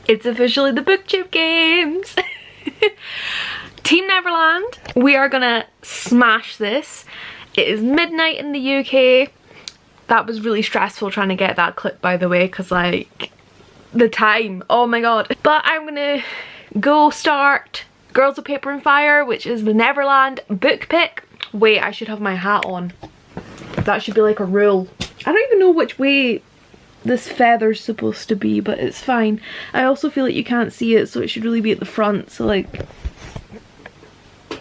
It's officially the Booktube Games. Team Neverland, we are gonna smash this. It is midnight in the UK. That was really stressful trying to get that clip, by the way, because like the time, oh my god. But I'm gonna go start Girls of Paper and Fire, which is the Neverland book pick. Wait, I should have my hat on. That should be like a rule. I don't even know which way this feather's supposed to be, but it's fine. I also feel like you can't see it, so it should really be at the front. So like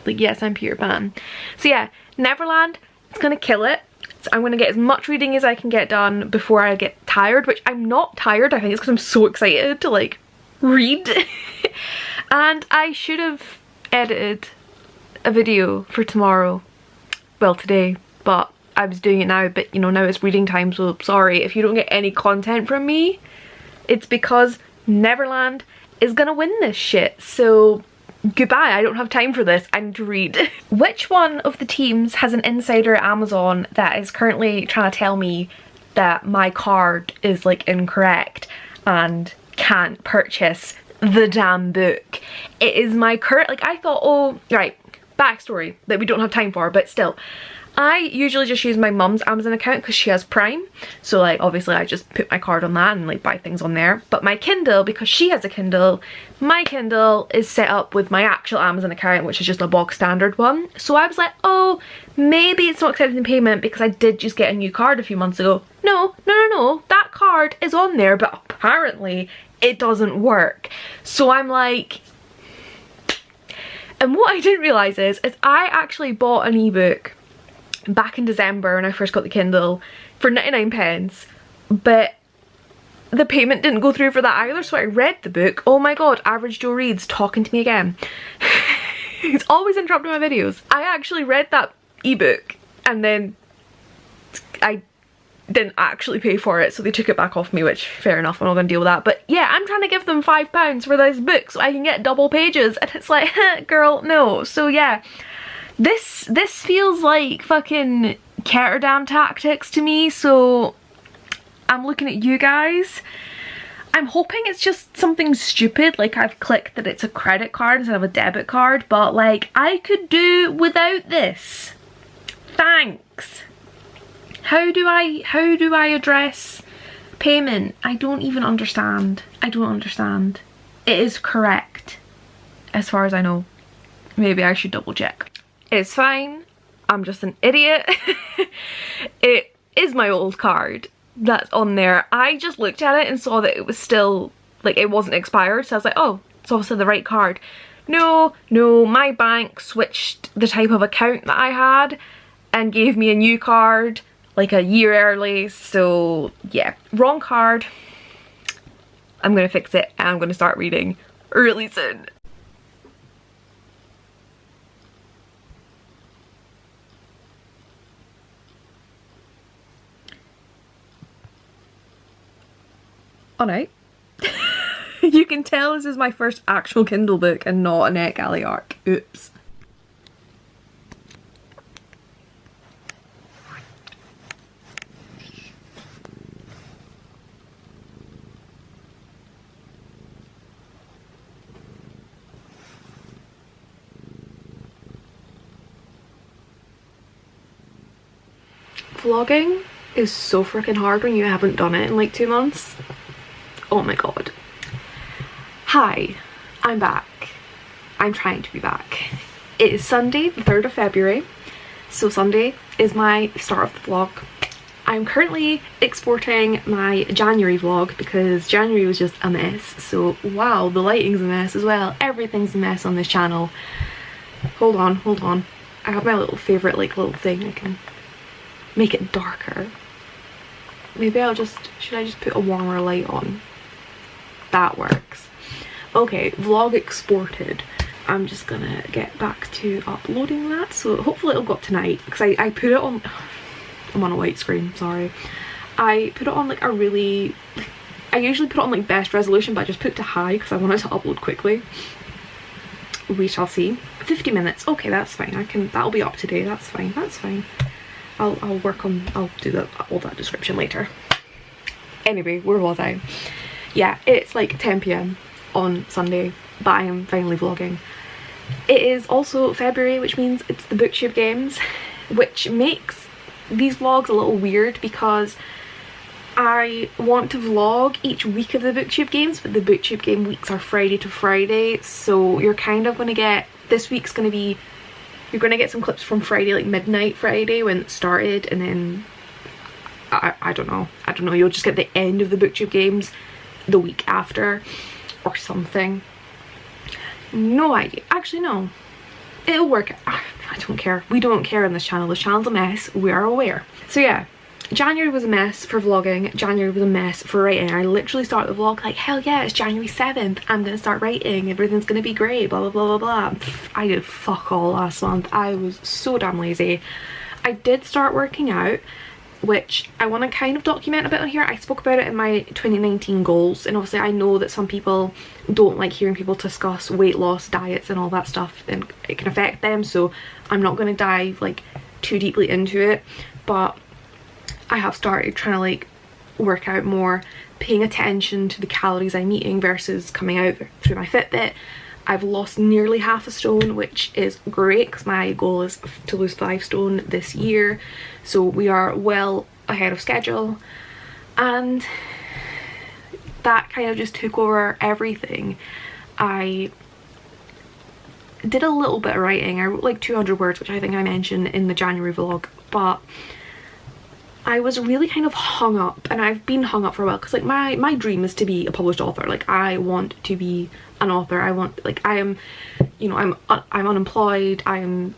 yes, I'm Peter Pan. So yeah, Neverland, it's gonna kill it. So I'm gonna get as much reading as I can get done before I get tired, which I'm not tired. I think it's because I'm so excited to like read. And I should have edited a video for tomorrow, well today, but I was doing it now, but you know, now it's reading time, so sorry if you don't get any content from me. It's because Neverland is gonna win this shit, so goodbye, I don't have time for this, I need to read. Which one of the teams has an insider at Amazon that is currently trying to tell me that my card is like incorrect and can't purchase the damn book? It is my current, like I thought, oh, right, backstory that we don't have time for, but still. I usually just use my mum's Amazon account because she has Prime, so like obviously I just put my card on that and like buy things on there. But my Kindle, because she has a Kindle, my Kindle is set up with my actual Amazon account, which is just a bog standard one. So I was like, oh, maybe it's not accepting payment because I did just get a new card a few months ago. No, that card is on there, but apparently it doesn't work. So I'm like, and what I didn't realise is I actually bought an ebook back in December when I first got the Kindle for 99 pence, but the payment didn't go through for that either, so I read the book. Oh my god, Average Joe Reads talking to me again. He's always interrupting my videos. I actually read that ebook and then I didn't actually pay for it, so they took it back off me, which fair enough, I'm not gonna deal with that. But yeah, I'm trying to give them £5 for this book so I can get double pages, and it's like, girl, no. So yeah, this feels like fucking Ketterdam tactics to me, so I'm looking at you guys. I'm hoping it's just something stupid, like I've clicked that it's a credit card instead of a debit card, but like I could do without this. Thanks. How do I address payment? I don't even understand. I don't understand. It is correct, as far as I know. Maybe I should double check. It's fine. I'm just an idiot. It is my old card that's on there. I just looked at it and saw that it was still, like, it wasn't expired, so I was like, oh, it's obviously the right card. No, my bank switched the type of account that I had and gave me a new card like a year early, so yeah, wrong card. I'm gonna fix it and I'm gonna start reading really soon. Alright. You can tell this is my first actual Kindle book and not a NetGalley arc. Oops. Vlogging is so freaking hard when you haven't done it in like 2 months. Oh my god. Hi, I'm back. I'm trying to be back. It is Sunday, the 3rd of February. So Sunday is my start of the vlog. I'm currently exporting my January vlog because January was just a mess. So wow, the lighting's a mess as well. Everything's a mess on this channel. Hold on. I have my little favourite like little thing. I can make it darker. Maybe should I just put a warmer light on? That works. Okay, vlog exported. I'm just gonna get back to uploading that, so hopefully it'll go up tonight, because I put it on, I'm on a white screen, sorry. I put it on like a really, I usually put it on like best resolution, but I just put it to high because I want it to upload quickly. We shall see. 50 minutes, okay, that's fine. That'll be up today, that's fine. I'll work on, I'll do all that description later. Anyway, where was I? Yeah, it's like 10 p.m. on Sunday, but I am finally vlogging. It is also February, which means it's the Booktube Games, which makes these vlogs a little weird because I want to vlog each week of the Booktube Games, but the Booktube Game weeks are Friday to Friday, so you're kind of going to get, this week's going to be, you're going to get some clips from Friday, like midnight Friday when it started, and then I don't know, you'll just get the end of the Booktube Games the week after or something. No idea. Actually, no. It'll work. I don't care. We don't care on this channel. This channel's a mess. We are aware. So yeah, January was a mess for vlogging. January was a mess for writing. I literally started the vlog like, hell yeah, it's January 7th. I'm gonna start writing. Everything's gonna be great. Blah, blah, blah, blah, blah. I did fuck all last month. I was so damn lazy. I did start working out, which I want to kind of document a bit on here. I spoke about it in my 2019 goals, and obviously I know that some people don't like hearing people discuss weight loss, diets and all that stuff, and it can affect them, so I'm not going to dive like too deeply into it. But I have started trying to like work out more, paying attention to the calories I'm eating versus coming out through my Fitbit. I've lost nearly half a stone, which is great because my goal is to lose 5 stone this year. So we are well ahead of schedule. And that kind of just took over everything. I did a little bit of writing. I wrote like 200 words, which I think I mentioned in the January vlog. But I was really kind of hung up, and I've been hung up for a while because like my dream is to be a published author. Like I want to be an author. I want, like, I am, you know, I'm unemployed. I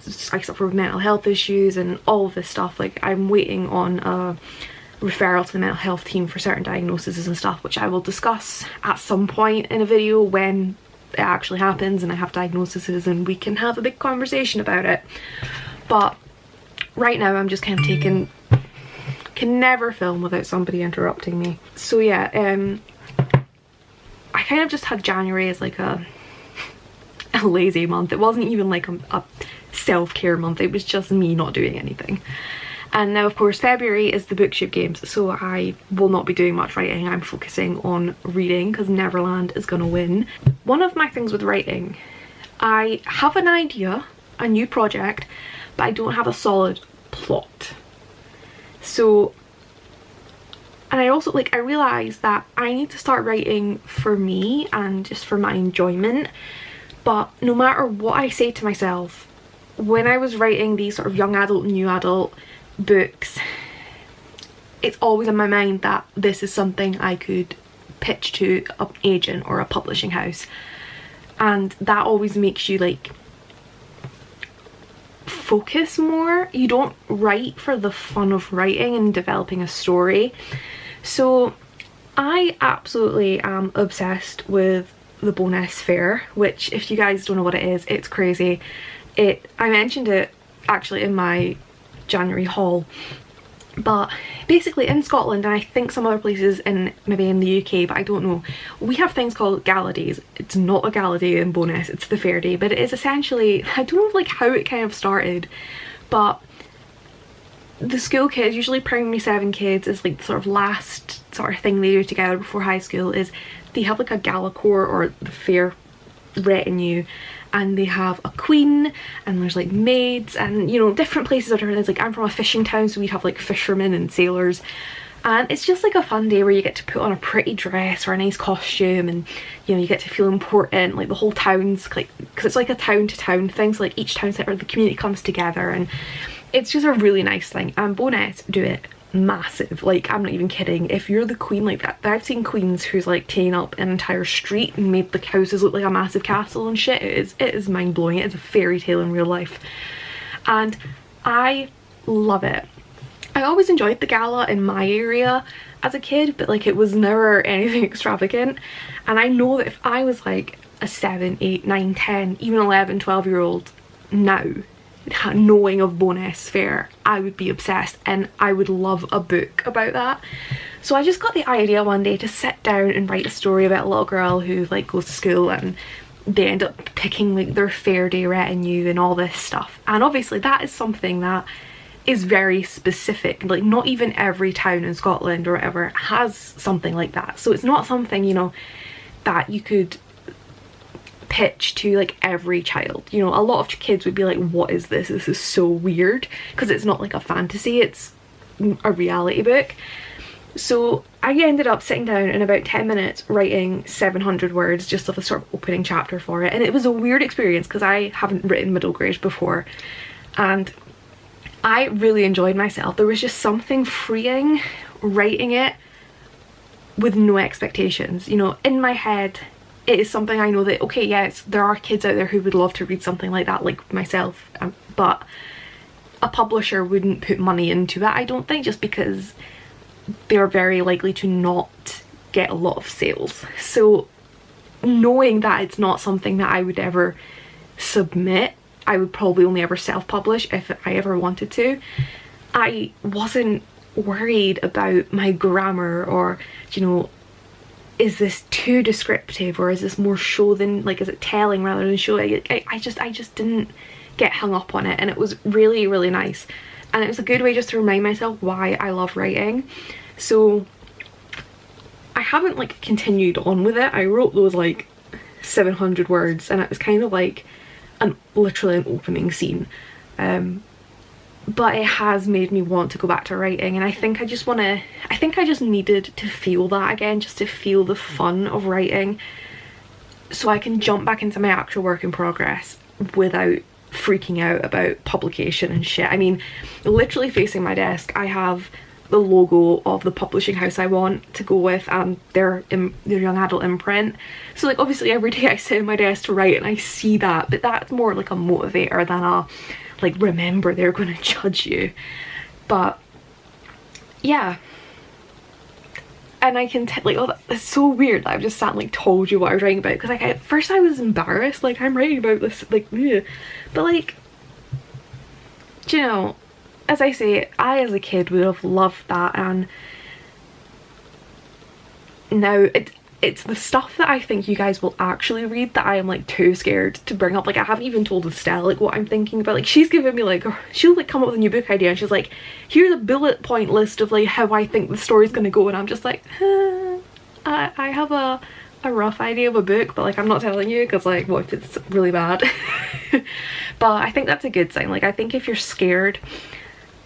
suffer with mental health issues and all of this stuff. Like I'm waiting on a referral to the mental health team for certain diagnoses and stuff, which I will discuss at some point in a video when it actually happens and I have diagnoses and we can have a big conversation about it. But right now I'm just kind of taking, can never film without somebody interrupting me. So yeah, I kind of just had January as like a lazy month. It wasn't even like a self-care month, it was just me not doing anything. And now of course February is the Booktube Games, so I will not be doing much writing. I'm focusing on reading because Neverland is gonna win. One of my things with writing, I have an idea, a new project, but I don't have a solid plot. So, and I also like, I realised that I need to start writing for me and just for my enjoyment. But no matter what I say to myself, when I was writing these sort of young adult, new adult books, it's always in my mind that this is something I could pitch to an agent or a publishing house. And that always makes you like focus more. You don't write for the fun of writing and developing a story. So I absolutely am obsessed with the bonus fair, which if you guys don't know what it is, it's crazy. I mentioned it actually in my January haul, but basically in Scotland, and I think some other places in maybe in the UK, but I don't know, we have things called gala days. It's not a gala day in bonus, it's the fair day, but it is essentially, I don't know like how it kind of started, but the school kids, usually primary 7 kids, is like the sort of last sort of thing they do together before high school, is they have like a gala corps or the fair retinue, and they have a queen and there's like maids and, you know, different places are different things. Like I'm from a fishing town, so we'd have like fishermen and sailors, and it's just like a fun day where you get to put on a pretty dress or a nice costume, and you know, you get to feel important. Like the whole town's like, because it's like a town to town thing, so like each town centre, the community comes together, and it's just a really nice thing. And Bowness do it massive. Like I'm not even kidding, if you're the queen like that, I've seen queens who's like taken up an entire street and made the houses look like a massive castle and shit. It is mind-blowing. It is a fairy tale in real life, and I love it. I always enjoyed the gala in my area as a kid, but like it was never anything extravagant. And I know that if I was like a 7, 8, 9, 10, even 11, 12-year-old now, knowing of Bowness Fair, I would be obsessed and I would love a book about that. So I just got the idea one day to sit down and write a story about a little girl who like goes to school and they end up picking like their fair day retinue and all this stuff. And obviously that is something that is very specific. Like not even every town in Scotland or whatever has something like that. So it's not something, you know, that you could pitch to like every child. You know, a lot of kids would be like, what is this? This is so weird, because it's not like a fantasy, it's a reality book. So I ended up sitting down in about 10 minutes writing 700 words just of a sort of opening chapter for it, and it was a weird experience because I haven't written middle grade before, and I really enjoyed myself. There was just something freeing writing it with no expectations. You know, in my head it is something I know that, okay, yes, there are kids out there who would love to read something like that, like myself, but a publisher wouldn't put money into it, I don't think, just because they're very likely to not get a lot of sales. So knowing that it's not something that I would ever submit, I would probably only ever self-publish if I ever wanted to, I wasn't worried about my grammar or, you know, is this too descriptive or is this more show than, like, is it telling rather than show? I just didn't get hung up on it, and it was really, really nice, and it was a good way just to remind myself why I love writing. So I haven't like continued on with it. I wrote those like 700 words, and it was kind of like literally an opening scene, but it has made me want to go back to writing, and I think I just needed to feel that again, just to feel the fun of writing, so I can jump back into my actual work in progress without freaking out about publication and shit. I mean, literally facing my desk I have the logo of the publishing house I want to go with and their young adult imprint, so like obviously every day I sit at my desk to write and I see that, but that's more like a motivator than a like, remember, they're going to judge you. But yeah, and I can like, oh, it's so weird that I've just sat and like told you what I was writing about, because like at first I was embarrassed, like I'm writing about this, like, ugh. But like, do you know, as I say, I as a kid would have loved that, and now it's the stuff that I think you guys will actually read that I am like too scared to bring up. Like, I haven't even told Estelle like what I'm thinking about. Like, she's given me like, she'll like come up with a new book idea and she's like, here's a bullet point list of like how I think the story's gonna go, and I'm just like, I have a rough idea of a book, but like I'm not telling you, because like what if it's really bad? But I think that's a good sign. Like, I think if you're scared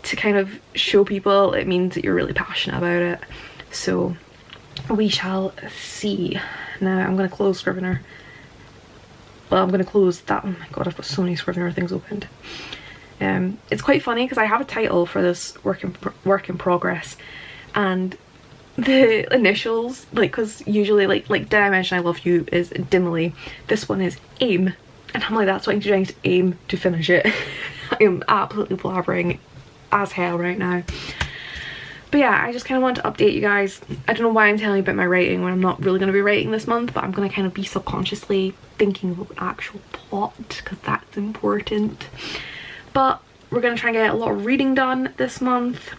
to kind of show people, it means that you're really passionate about it. So we shall see. Now I'm going to close Scrivener. Well, I'm going to close that. Oh my god, I've got so many Scrivener things opened. It's quite funny because I have a title for this work in progress, and the initials, like, because usually like Did I Mention I Love You is Dimly, this one is AIM, and I'm like, that's what I'm trying to aim to finish it. I am absolutely blabbering as hell right now. But yeah, I just kind of want to update you guys. I don't know why I'm telling you about my writing when I'm not really going to be writing this month, but I'm going to kind of be subconsciously thinking of an actual plot, because that's important. But we're going to try and get a lot of reading done this month.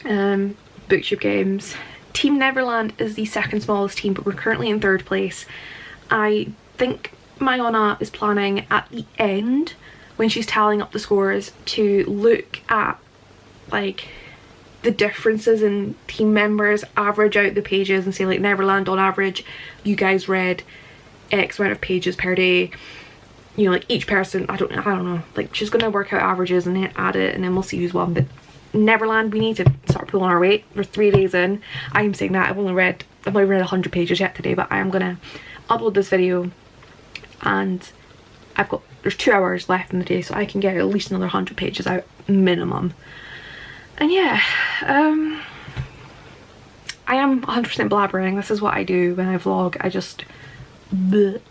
Booktube Games. Team Neverland is the second smallest team, but we're currently in 3rd place. I think my Anna is planning at the end, when she's tallying up the scores, to look at like the differences in team members, average out the pages and say like, Neverland on average you guys read X amount of pages per day, you know, like each person, I don't know, like she's gonna work out averages and then add it, and then we'll see who's won. But Neverland, we need to start pulling our weight. We're 3 days in. I'm saying that I've only read 100 pages yet today, but I am gonna upload this video, and there's 2 hours left in the day, so I can get at least another 100 pages out minimum. And yeah, I am 100% blabbering. This is what I do when I vlog. I just bleh,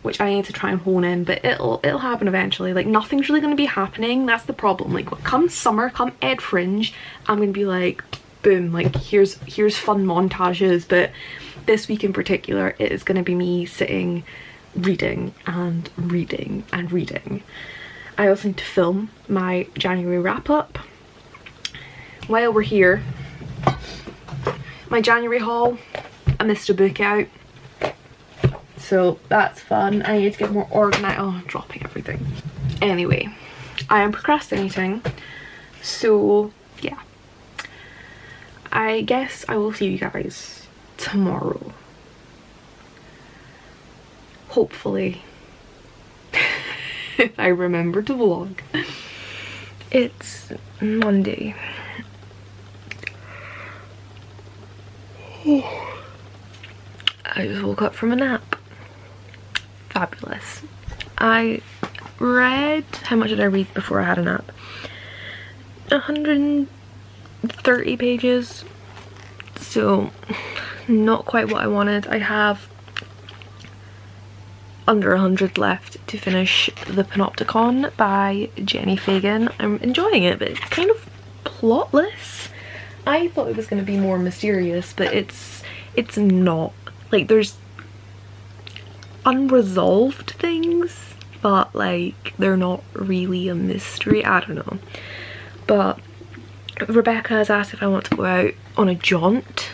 which I need to try and hone in, but it'll happen eventually. Like, nothing's really going to be happening. That's the problem. Like, come summer, come Ed Fringe, I'm going to be like, boom, like here's fun montages. But this week in particular, it is going to be me sitting reading and reading and reading. I also need to film my January wrap-up. While we're here, my January haul, I missed a book out, so that's fun. I need to get more organised. Oh, I'm dropping everything. Anyway, I am procrastinating, so yeah, I guess I will see you guys tomorrow. hopefully, if I remember to vlog. It's Monday. I just woke up from a nap. Fabulous. I read, how much did I read before I had a nap? 130 pages. So not quite what I wanted. I have under 100 left to finish The Panopticon by Jenny Fagan. I'm enjoying it, but it's kind of plotless. I thought it was going to be more mysterious, but it's not. Like, there's unresolved things, but like they're not really a mystery. I don't know. But Rebecca has asked if I want to go out on a jaunt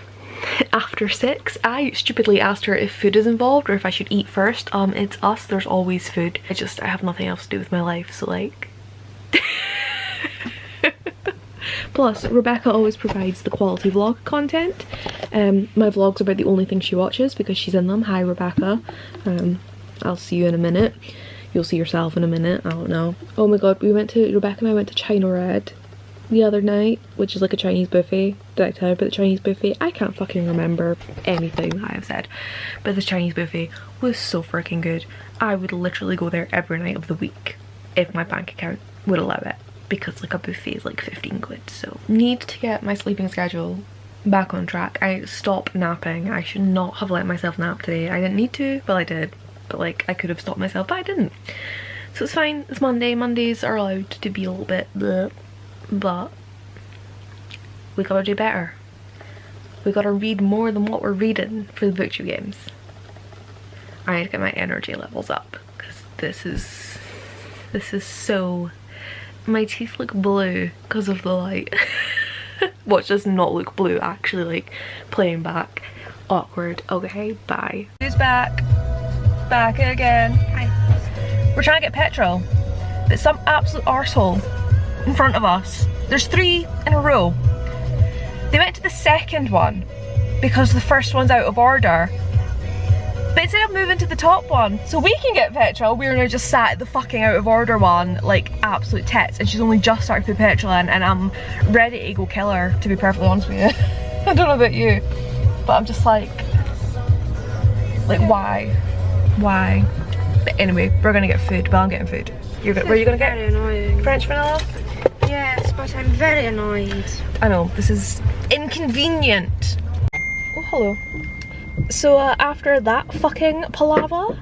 after 6. I stupidly asked her if food is involved or if I should eat first. It's us, there's always food. I have nothing else to do with my life, so like plus Rebecca always provides the quality vlog content. My vlogs are about the only thing she watches because she's in them. Hi Rebecca. I'll see you in a minute. You'll see yourself in a minute, I don't know. Oh my god, Rebecca and I went to China Red the other night, which is like a Chinese buffet. Did I tell her about the Chinese buffet? I can't fucking remember anything that I've said, but the Chinese buffet was so freaking good. I would literally go there every night of the week if my bank account would allow it, because like a buffet is like 15 quid. So need to get my sleeping schedule back on track. I stopped napping. I should not have let myself nap today. I didn't need to, but I did. But like I could have stopped myself, but I didn't. So it's fine. It's Monday. Mondays are allowed to be a little bit bleh. But we gotta do better. We gotta read more than what we're reading for the Booktube Games. I need to get my energy levels up because this is so, my teeth look blue because of the light. Watch does not look blue, actually, like playing back. Awkward. Okay, bye. Who's back? Back again. Hi. We're trying to get petrol, but some absolute arsehole in front of us. There's 3 in a row. They went to the second one because the first one's out of order. But instead of moving to the top one so we can get petrol, we're now just sat at the fucking out of order one like absolute tits, and she's only just started to put petrol in and I'm ready to go kill her, to be perfectly honest with you. I don't know about you, but I'm just like why? Why? But anyway, we're gonna get food. Well, I'm getting food. Where are you gonna get? Very annoying. French vanilla? Yes, but I'm very annoyed. I know, this is inconvenient. Oh, hello. So after that fucking palaver,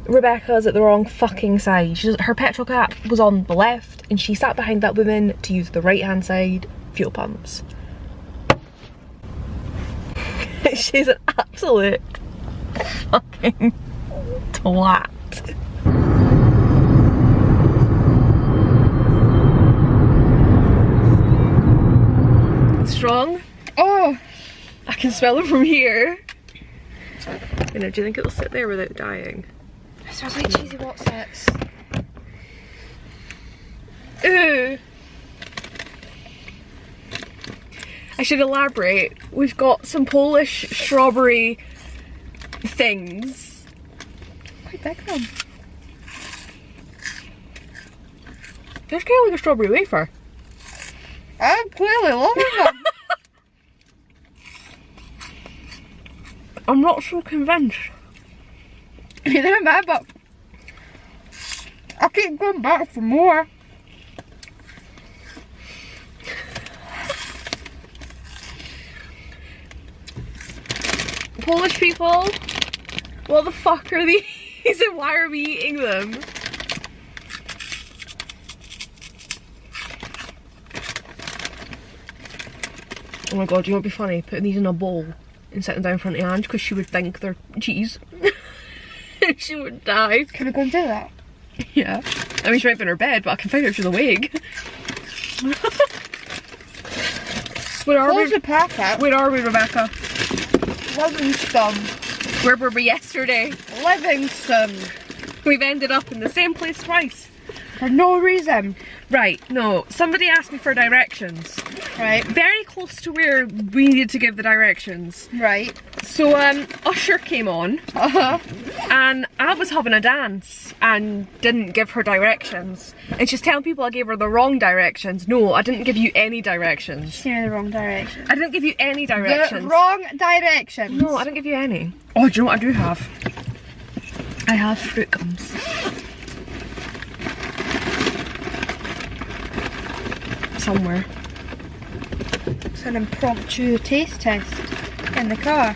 Rebecca's at the wrong fucking side. Her petrol cap was on the left and she sat behind that woman to use the right hand side fuel pumps. She's an absolute fucking twat. Strong. Oh, I can smell it from here. You know, do you think it'll sit there without dying? It smells like cheesy Wotsits. Ooh. I should elaborate. We've got some Polish strawberry things. Quite big though. There's kind of like a strawberry wafer. I'm clearly loving them. I'm not so convinced. Neither am I, but I keep going back for more. Polish people, what the fuck are these and why are we eating them? Oh my god, you know what'd be funny? Putting these in a bowl and sitting down in front of Ange because she would think they're cheese. She would die. Can we go and do that? Yeah. I mean, she might be in her bed, but I can find out if she's awake. Where are we? The packet. Where are we, Rebecca? Livingston. Where were we yesterday? Livingston. We've ended up in the same place twice. For no reason. Right, no, somebody asked me for directions. Right. Very close to where we needed to give the directions. Right. So Usher came on, and I was having a dance and didn't give her directions. And she's telling people I gave her the wrong directions. No, I didn't give you any directions. She in the wrong direction. I didn't give you any directions. The wrong directions. No, I didn't give you any. Oh, do you know what I do have? I have fruit gums. Somewhere. It's an impromptu taste test in the car.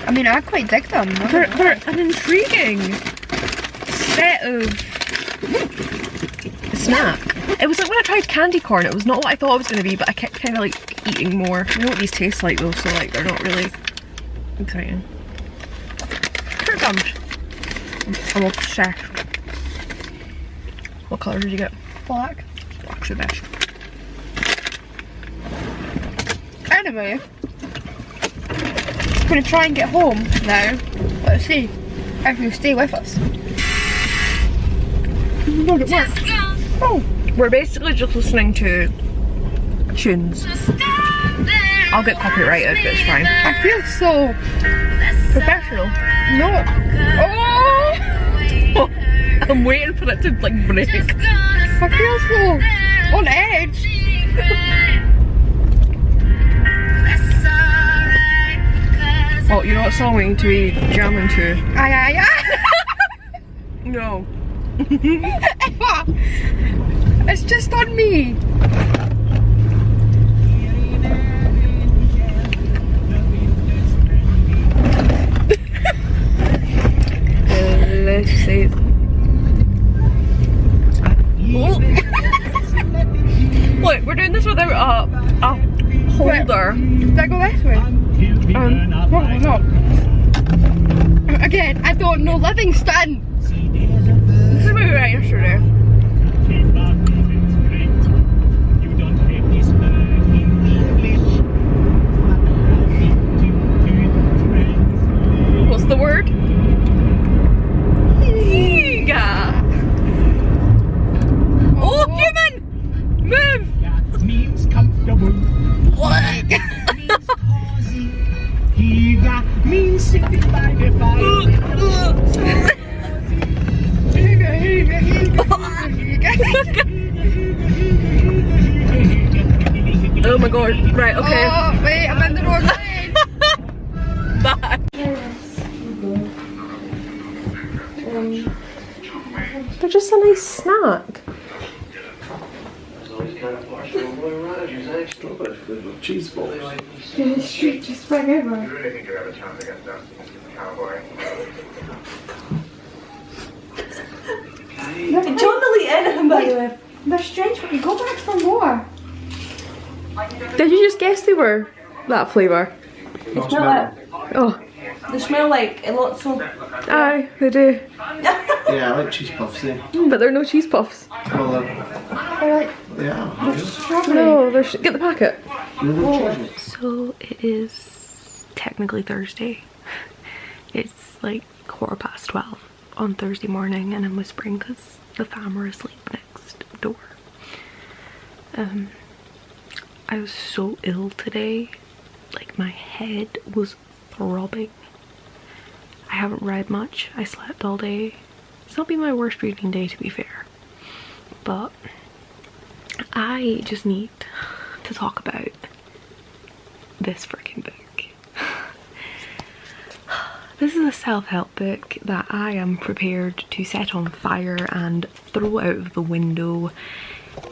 I mean, I quite dig them. They're an intriguing set of snack. It was like when I tried candy corn, it was not what I thought it was going to be, but I kept kind of like eating more. You know what these taste like though, so like they're not really exciting. Fruit gums. I'm obsessed. What colour did you get? Black. Black's the best. Anyway, I'm going to try and get home now. Let's see if you stay with us. Not at work. Oh, We're basically just listening to tunes. I'll get copyrighted, but it's fine. I feel so Professional. no. Oh, I'm waiting for it to like break. I feel so on edge. Oh, you know what song we need to be jamming to? Aye, aye, aye. No. Emma, it's just on me. Let's see. Oh. Look, we're doing this without a holder. Did I go this way? Probably not. Again, I don't know Livingston. This is what we were at yesterday. What's the word? Higa. Oh, human! Move! That means comfortable. What? Means cozy. Higa means sitting by the fire. Oh my god, right, okay. Oh, wait, I'm in the wrong lane. Bye. They're just a nice snack. Cheese balls. Yeah, the street just sprang over. You really think you have a chance against us, Mr. Cowboy? John delete anything by the way. They're strange, but you go back for more. Did you just guess they were that flavour? They smell like, Oh. They smell like a lot so. Aye, they do. yeah, I like cheese puffs, eh? But they're no cheese puffs. Well, Alright, yeah. strawberry. No, there's. Get the packet. No, So it is technically Thursday. It's like 12:15 on Thursday morning, and I'm whispering because the fam are asleep next door. I was so ill today, like my head was throbbing. I haven't read much. I slept all day. It's not been my worst reading day, to be fair, but I just need to talk about this freaking book. This is a self-help book that I am prepared to set on fire and throw out of the window.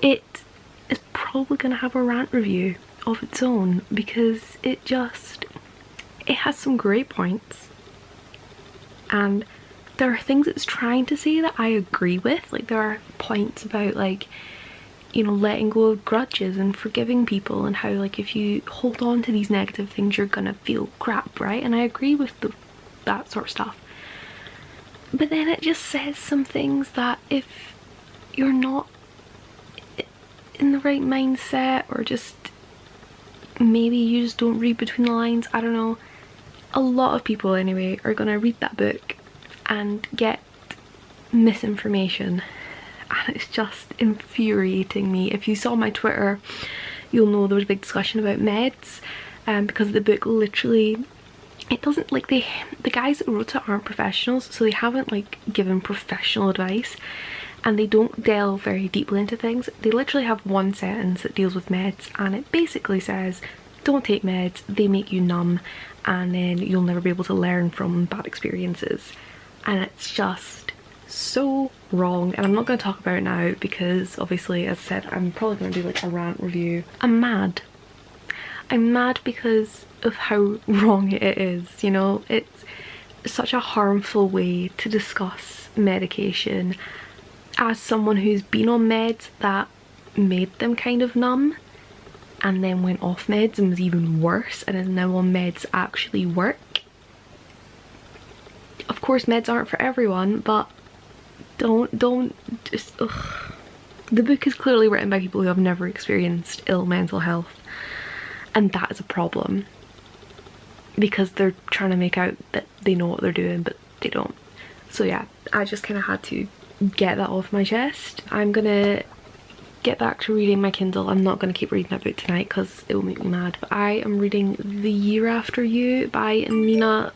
It is probably going to have a rant review of its own because it has some great points, and there are things it's trying to say that I agree with. Like, there are points about, like, you know, letting go of grudges and forgiving people, and how, like, if you hold on to these negative things you're gonna feel crap, right? And I agree with that sort of stuff. But then it just says some things that if you're not in the right mindset, or just maybe you just don't read between the lines, I don't know, a lot of people anyway are gonna read that book and get misinformation and it's just infuriating me. If you saw my Twitter, you'll know there was a big discussion about meds, because the book literally, it doesn't, like, the guys that wrote it aren't professionals, so they haven't like given professional advice, and they don't delve very deeply into things. They literally have one sentence that deals with meds, and it basically says, don't take meds, they make you numb, and then you'll never be able to learn from bad experiences. And it's just so wrong, and I'm not going to talk about it now because obviously, as I said, I'm probably going to do like a rant review. I'm mad because of how wrong it is, you know. It's such a harmful way to discuss medication. As someone who's been on meds that made them kind of numb and then went off meds and was even worse and is now on meds that actually work. Of course meds aren't for everyone, but don't just, ugh. The book is clearly written by people who have never experienced ill mental health, and that is a problem because they're trying to make out that they know what they're doing, but they don't. So yeah, I just kind of had to get that off my chest. I'm gonna get back to reading my Kindle. I'm not going to keep reading that book tonight because it will make me mad, but I am reading The Year After You by Nina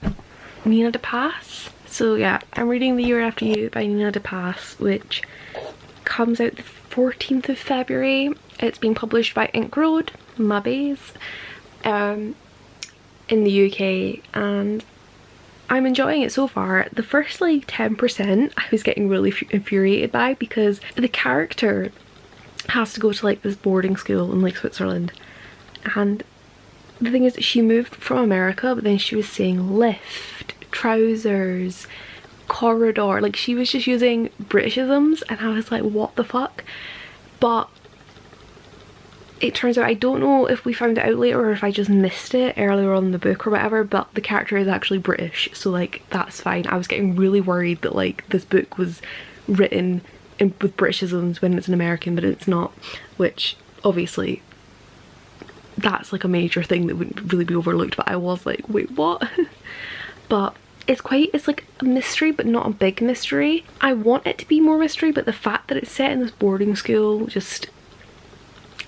de Pass. So yeah, I'm reading The Year After You by Nina de Pass, which comes out the 14th of February. It's being published by Ink Road, Mabes, in the UK, and I'm enjoying it so far. The first like 10% I was getting really infuriated by, because the character has to go to like this boarding school in like Switzerland, and the thing is that she moved from America, but then she was saying lift, trousers, corridor, like she was just using Britishisms, and I was like, what the fuck? But it turns out, I don't know if we found it out later or if I just missed it earlier on in the book or whatever, but the character is actually British, so like that's fine. I was getting really worried that like this book was written with Britishisms when it's an American, but it's not, which obviously that's like a major thing that wouldn't really be overlooked, but I was like, wait, what? But it's like a mystery, but not a big mystery. I want it to be more mystery, but the fact that it's set in this boarding school, just,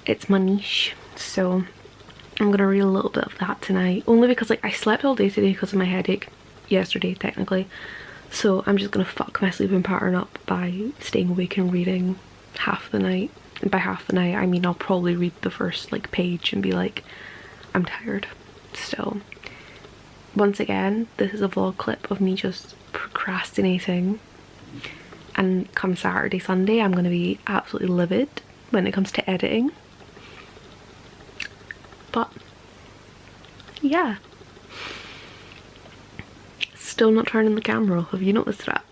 it's my niche. So I'm gonna read a little bit of that tonight, only because like I slept all day today because of my headache, yesterday technically. So I'm just gonna fuck my sleeping pattern up by staying awake and reading half the night. And by half the night, I mean I'll probably read the first like page and be like, I'm tired. So once again, this is a vlog clip of me just procrastinating. And come Saturday, Sunday, I'm gonna be absolutely livid when it comes to editing. But yeah. Still not turning the camera off, have you noticed that?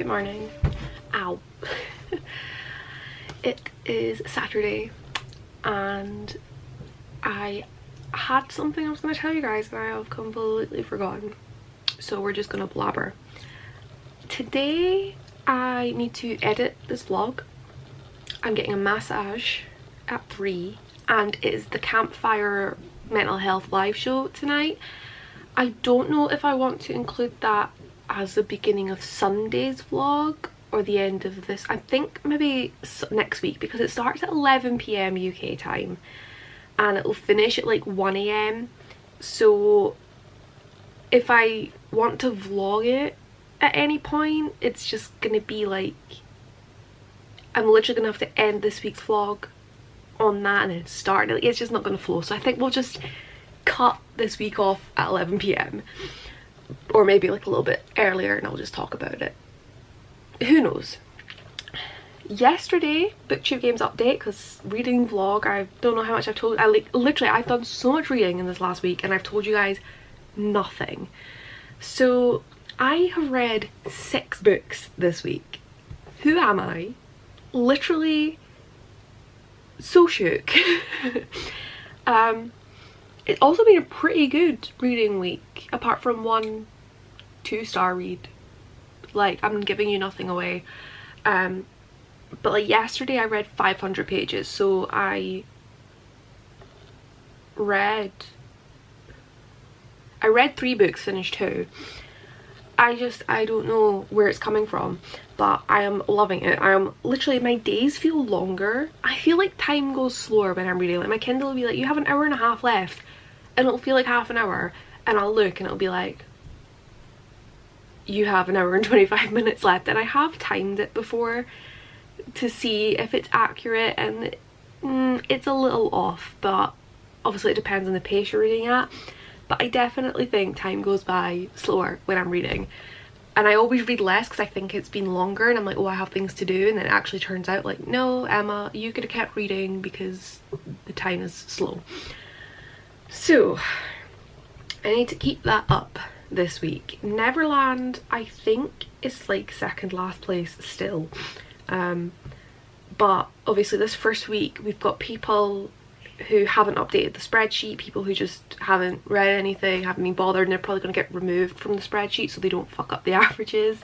Morning. Ow. It is Saturday and I had something I was going to tell you guys and I have completely forgotten, so we're just going to blabber. Today I need to edit this vlog. I'm getting a massage at 3 and it is the Campfire mental health live show tonight. I don't know if I want to include that as the beginning of Sunday's vlog or the end of this. I think maybe next week, because it starts at 11 PM UK time and it will finish at like 1 AM. So if I want to vlog it at any point, it's just gonna be like, I'm literally gonna have to end this week's vlog on that and then start it. It's just not gonna flow. So I think we'll just cut this week off at 11 PM. Or maybe like a little bit earlier and I'll just talk about it. Who knows? Yesterday, Booktube Games update, because reading vlog, I don't know how much I've told. I've done so much reading in this last week and I've told you guys nothing. So I have read 6 books this week. Who am I? Literally so shook. It's also been a pretty good reading week, apart from one 2-star read. Like, I'm giving you nothing away. But like yesterday I read 500 pages, so I read 3 books, finished 2. I don't know where it's coming from, but I am loving it. I am literally, my days feel longer. I feel like time goes slower when I'm reading. Like my Kindle will be like, you have an hour and a half left, and it'll feel like half an hour, and I'll look and it'll be like, you have an hour and 25 minutes left. And I have timed it before to see if it's accurate, and it's a little off, but obviously it depends on the pace you're reading at. But I definitely think time goes by slower when I'm reading, and I always read less because I think it's been longer and I'm like, oh, I have things to do, and then it actually turns out like, no Emma, you could have kept reading because the time is slow. So I need to keep that up this week. Neverland I think is like second last place still, but obviously this first week we've got people who haven't updated the spreadsheet, people who just haven't read anything, haven't been bothered, and they're probably going to get removed from the spreadsheet so they don't fuck up the averages.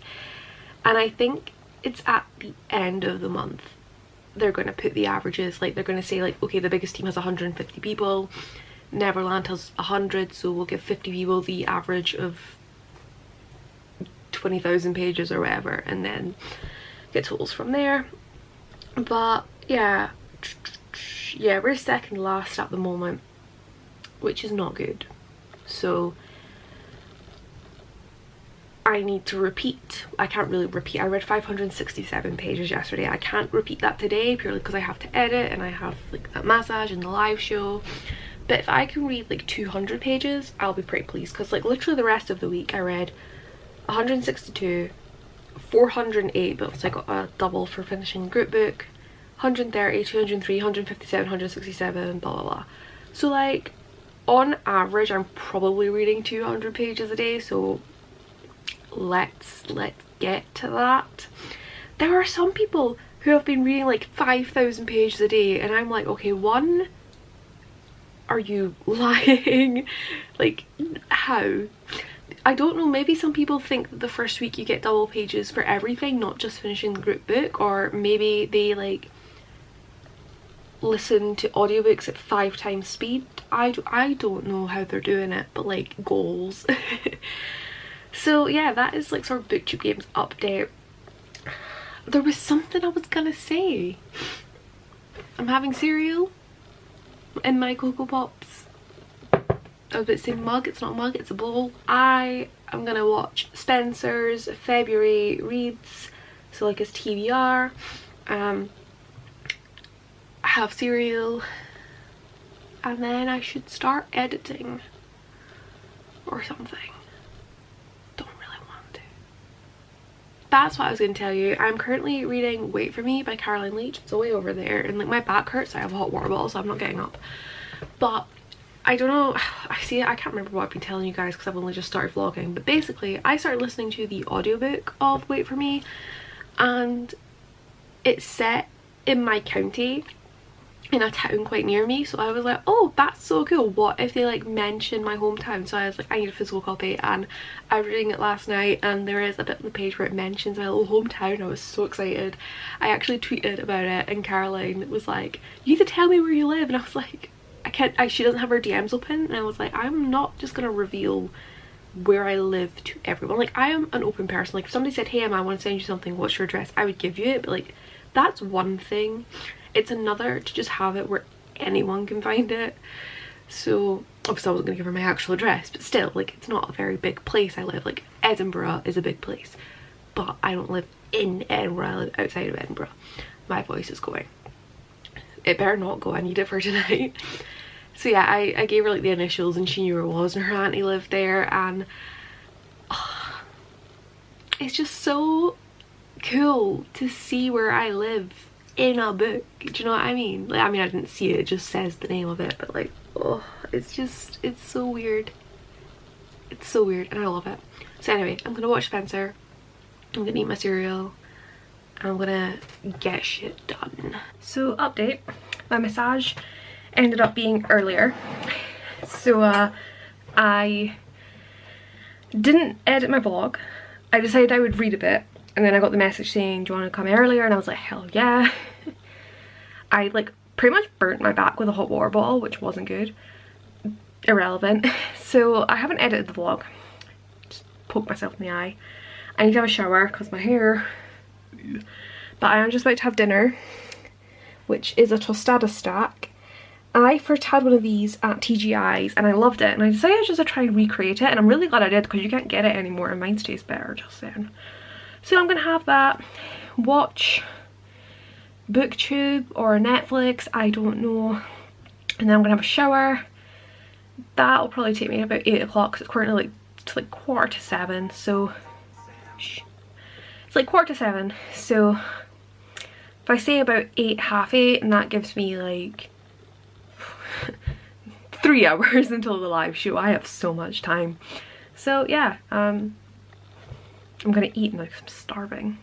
And I think it's at the end of the month they're going to put the averages, like they're going to say like, okay, the biggest team has 150 people, Neverland has 100, so we'll give 50 people the average of 20,000 pages or whatever, and then get totals from there. But yeah, we're second last at the moment, which is not good. So I need to repeat. I can't really repeat. I read 567 pages yesterday. I can't repeat that today purely because I have to edit and I have like that massage and the live show. But if I can read like 200 pages, I'll be pretty pleased, because like literally the rest of the week I read 162, 408, but it's like a double for finishing the group book, 130, 203, 157, 167, blah blah blah. So like on average I'm probably reading 200 pages a day, so let's get to that. There are some people who have been reading like 5,000 pages a day, and I'm like, okay, one, are you lying? Like, how? I don't know, maybe some people think that the first week you get double pages for everything, not just finishing the group book, or maybe they like listen to audiobooks at 5 times speed. I don't know how they're doing it, but like, goals. So yeah, that is like sort of Booktube Games update. There was something I was gonna say. I'm having cereal in my Cocoa Pops. I was about to say mug, it's not a mug, it's a bowl. I am gonna watch Spencer's February reads, so like his TBR. Have cereal, and then I should start editing or something. Don't really want to. That's what I was going to tell you. I'm currently reading Wait For Me by Caroline Leach. It's way over there, and like my back hurts. I have a hot water bottle, so I'm not getting up. But I don't know, I can't remember what I've been telling you guys because I've only just started vlogging, but basically I started listening to the audiobook of Wait For Me, and it's set in my county, in a town quite near me, so I was like, oh, that's so cool. What if they like mention my hometown? So I was like, I need a physical copy, and I was reading it last night, and there is a bit on the page where it mentions my little hometown. I was so excited. I actually tweeted about it, and Caroline was like, you need to tell me where you live, and I was like, I can't. She doesn't have her DMs open, and I was like, I'm not just gonna reveal where I live to everyone. Like, I am an open person. Like, if somebody said, hey Emma, I want to send you something, what's your address, I would give you it, but like, that's one thing. It's another to just have it where anyone can find it. So obviously I wasn't gonna give her my actual address, but still, like, it's not a very big place I live. Like, Edinburgh is a big place, but I don't live in Edinburgh, I live outside of Edinburgh. My voice is going. It better not go, I need it for tonight. So yeah, I gave her like the initials, and she knew where it was, and her auntie lived there, and it's just so cool to see where I live in a book. Do you know what I mean? Like, I mean, I didn't see it, it just says the name of it, but like, oh, it's just, it's so weird. It's so weird, and I love it. So anyway, I'm gonna watch Spencer, I'm gonna eat my cereal, and I'm gonna get shit done. So update, my massage ended up being earlier. So I didn't edit my vlog. I decided I would read a bit, and then I got the message saying, do you want to come earlier? And I was like, hell yeah. I like pretty much burnt my back with a hot water bottle, which wasn't good. Irrelevant. So I haven't edited the vlog. Just poked myself in the eye. I need to have a shower because my hair. But I am just about to have dinner, which is a tostada stack. I first had one of these at TGI's and I loved it, and I decided just to try and recreate it, and I'm really glad I did because you can't get it anymore and mine tastes better just then. So I'm gonna have that, watch Booktube or Netflix, I don't know, and then I'm gonna have a shower. That'll probably take me about 8 o'clock because it's currently like, it's like 6:45, so it's like 6:45, so if I say about 8, half 8, and that gives me like 3 hours until the live show. I have so much time. So yeah, I'm gonna eat and I'm starving.